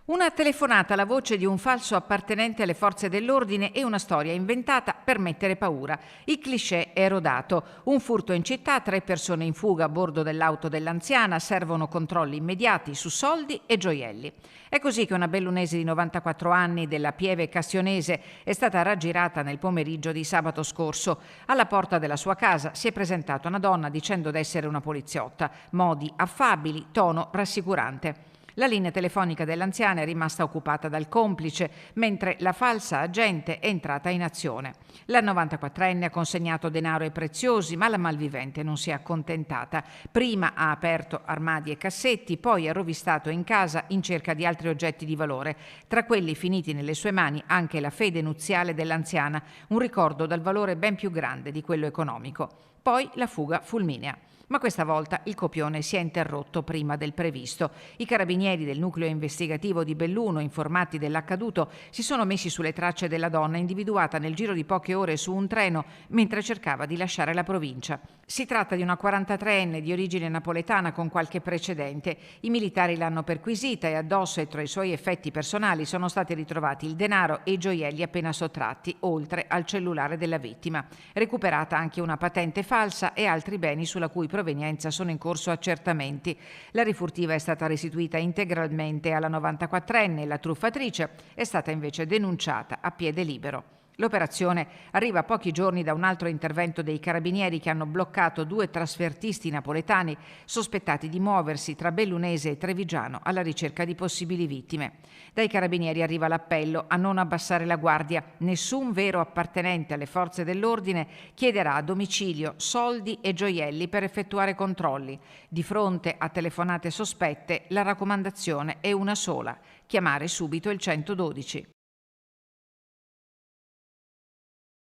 Una telefonata alla voce di un falso appartenente alle forze dell'ordine e una storia inventata per mettere paura. Il cliché è rodato. Un furto in città, 3 persone in fuga a bordo dell'auto dell'anziana, servono controlli immediati su soldi e gioielli. È così che una bellunese di 94 anni della Pieve Cassionese è stata raggirata nel pomeriggio di sabato scorso. Alla porta della sua casa si è presentata una donna dicendo d'essere una poliziotta. Modi affabili, tono rassicurante. La linea telefonica dell'anziana è rimasta occupata dal complice, mentre la falsa agente è entrata in azione. La 94enne ha consegnato denaro e preziosi, ma la malvivente non si è accontentata. Prima ha aperto armadi e cassetti, poi ha rovistato in casa in cerca di altri oggetti di valore. Tra quelli finiti nelle sue mani anche la fede nuziale dell'anziana, un ricordo dal valore ben più grande di quello economico. Poi la fuga fulminea. Ma questa volta il copione si è interrotto prima del previsto. I carabinieri del nucleo investigativo di Belluno, informati dell'accaduto, si sono messi sulle tracce della donna individuata nel giro di poche ore su un treno mentre cercava di lasciare la provincia. Si tratta di una 43enne di origine napoletana con qualche precedente. I militari l'hanno perquisita e addosso e tra i suoi effetti personali sono stati ritrovati il denaro e i gioielli appena sottratti, oltre al cellulare della vittima. Recuperata anche una patente falsa e altri beni sulla cui provenienza sono in corso accertamenti. La rifurtiva è stata restituita integralmente alla 94enne e la truffatrice è stata invece denunciata a piede libero. L'operazione arriva a pochi giorni da un altro intervento dei carabinieri che hanno bloccato 2 trasfertisti napoletani sospettati di muoversi tra Bellunese e Trevigiano alla ricerca di possibili vittime. Dai carabinieri arriva l'appello a non abbassare la guardia. Nessun vero appartenente alle forze dell'ordine chiederà a domicilio soldi e gioielli per effettuare controlli. Di fronte a telefonate sospette, la raccomandazione è una sola: chiamare subito il 112.